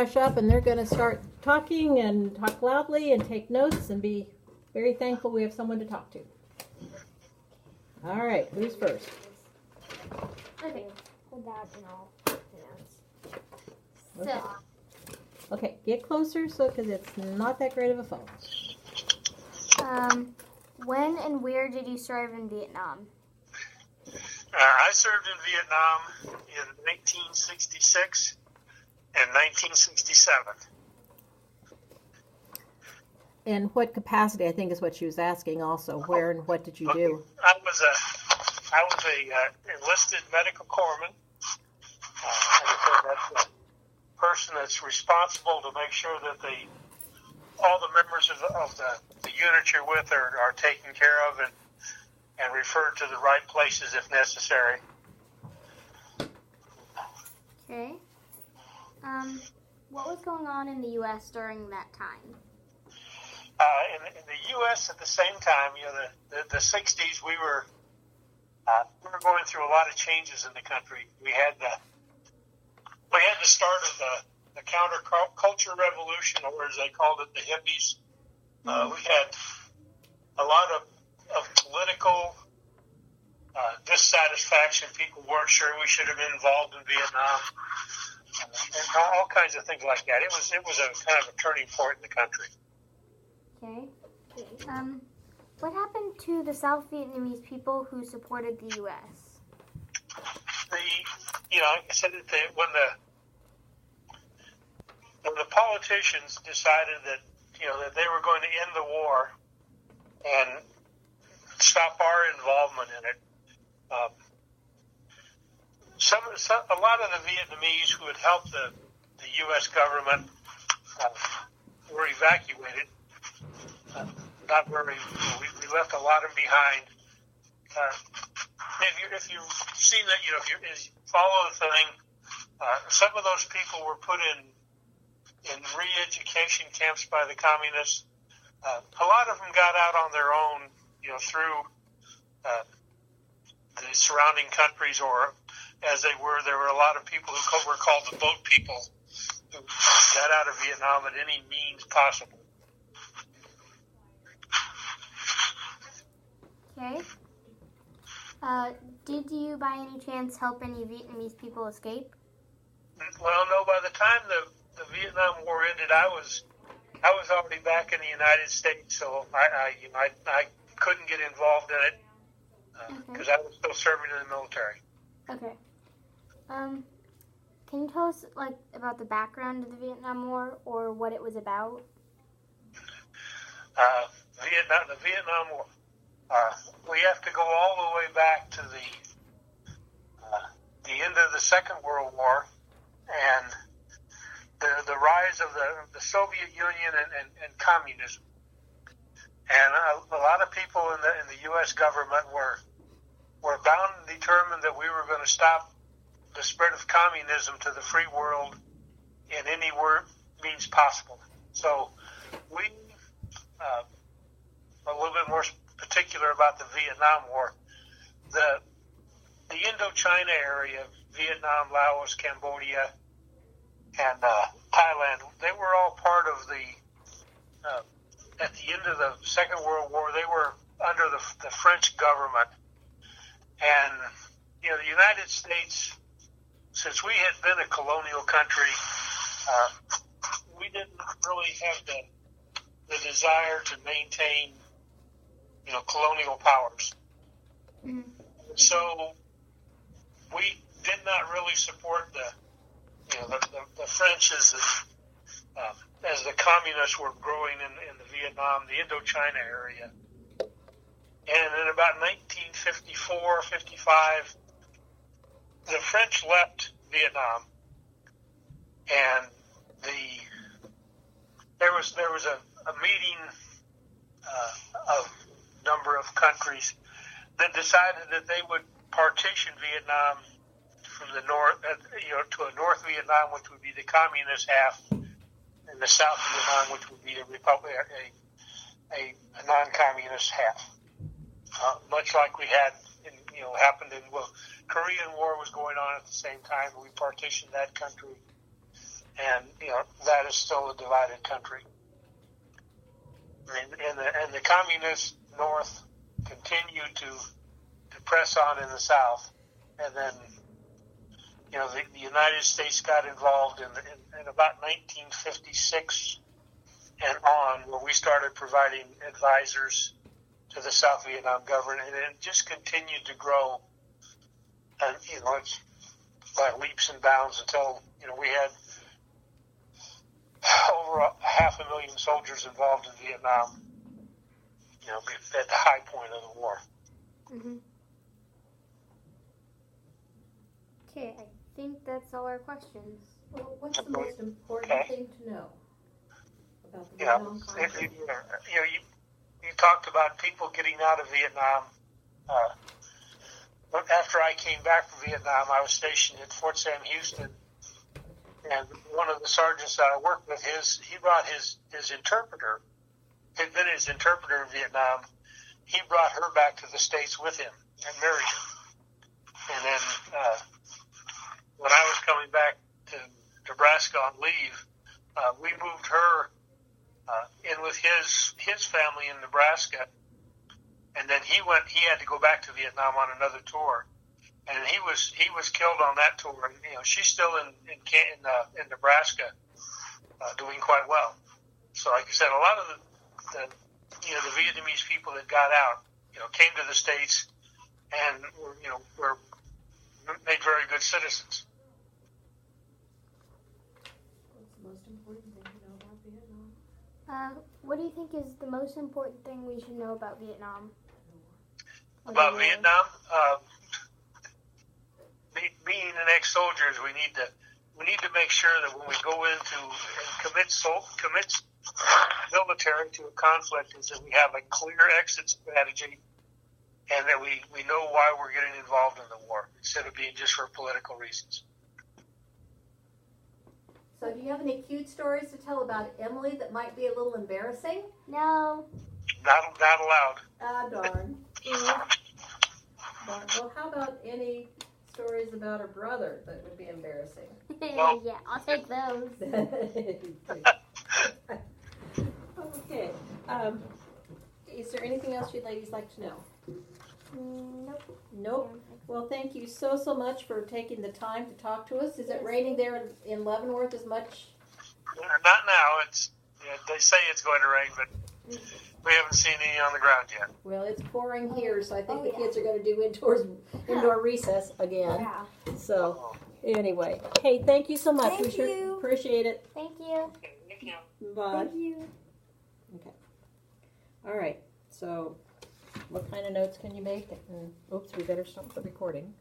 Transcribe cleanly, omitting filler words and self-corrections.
hush up, and they're going to start talking and talk loudly and take notes and be very thankful we have someone to talk to. All right, who's first? Okay, hold that and I'll notes. Okay. Okay, get closer because it's not that great of a phone. When and where did you serve in Vietnam? I served in Vietnam in 1966 and 1967. In what capacity, I think is what she was asking also. Where and what did you do? I was a enlisted medical corpsman. That's the person that's responsible to make sure that all the members of the unit you're with are taken care of and referred to the right places if necessary. Okay. What was going on in the U.S. during that time? In the U.S. at the same time, the 60s, we were going through a lot of changes in the country. We had the start of the counterculture revolution, or as they called it, the hippies. We had a lot of political dissatisfaction. People weren't sure we should have been involved in Vietnam, and all kinds of things like that. It was a kind of a turning point in the country. Okay. What happened to the South Vietnamese people who supported the U.S.? Like I said, when the politicians decided that they were going to end the war and stop our involvement in it, a lot of the Vietnamese who had helped the U.S. government were evacuated. Not very. We left a lot of them behind. If you've seen that, if you follow the thing, some of those people were put in re-education camps by the communists. A lot of them got out on their own, through the surrounding countries, or as they were, there were a lot of people who were called the boat people who got out of Vietnam at any means possible. Okay. Did you, by any chance, help any Vietnamese people escape? Well, no. By the time the Vietnam War ended, I was already back in the United States, so I couldn't get involved in it because I was still serving in the military. Okay. Can you tell us about the background of the Vietnam War or what it was about? The Vietnam War. We have to go all the way back to the end of the Second World War and the rise of the Soviet Union and communism. And a lot of people in the U.S. government were bound and determined that we were going to stop the spread of communism to the free world in any means possible. So we, a little bit more particular about the Vietnam War, the Indochina area, Vietnam, Laos, Cambodia, and Thailand, they were all part of at the end of the Second World War, they were under the French government. And, the United States, since we had been a colonial country, we didn't really have the desire to maintain, colonial powers. Mm-hmm. So we did not really support the French as the communists were growing in the Vietnam, the Indochina area. And in about 1954, 55, the French left Vietnam, and there was a meeting of a number of countries that decided that they would partition Vietnam from the north, to a North Vietnam, which would be the communist half, and the South Vietnam, which would be a republic, a non-communist half. Much like we had, happened in Korean War was going on at the same time. We partitioned that country, and that is still a divided country. And the communist North continued to press on in the South, and then the United States got involved in about 1956 and on, where we started providing advisors to the South Vietnam government, and it just continued to grow, and it's by leaps and bounds until we had over 500,000 soldiers involved in Vietnam. At the high point of the war. Mm-hmm. Okay, I think that's all our questions. Well, what's the most important thing to know about the Vietnam conflict? You talked about people getting out of Vietnam. After I came back from Vietnam, I was stationed at Fort Sam Houston, and one of the sergeants that I worked with, he brought his interpreter. Had been his interpreter in Vietnam. He brought her back to the States with him and married her. And then when I was coming back to Nebraska on leave, we moved her in with his family in Nebraska. And then he had to go back to Vietnam on another tour, and he was killed on that tour. And she's still in Nebraska, doing quite well. So, like I said, a lot of the Vietnamese people that got out, came to the States and were made very good citizens. What's the most important thing to know about Vietnam? What do you think is the most important thing we should know about Vietnam? About Vietnam, being an ex-soldiers, we need to make sure that when we go into and commit military to a conflict, is that we have a clear exit strategy, and that we know why we're getting involved in the war, instead of being just for political reasons. So do you have any cute stories to tell about Emily that might be a little embarrassing? No. Not allowed. Ah, darn. Darn. Well, how about any stories about her brother that would be embarrassing? Well, yeah, I'll take those. Okay. Is there anything else you ladies like to know? Nope. Nope. Well, thank you so much for taking the time to talk to us. Is it raining there in Leavenworth as much? Not now. They say it's going to rain, but we haven't seen any on the ground yet. Well, it's pouring here, so I think the kids are going to do indoor recess again. Yeah. So, anyway. Hey, thank you so much. Thank you. Appreciate it. Thank you. Thank you. Bye. Thank you. Okay. All right. So, what kind of notes can you make? Oops, we better stop the recording.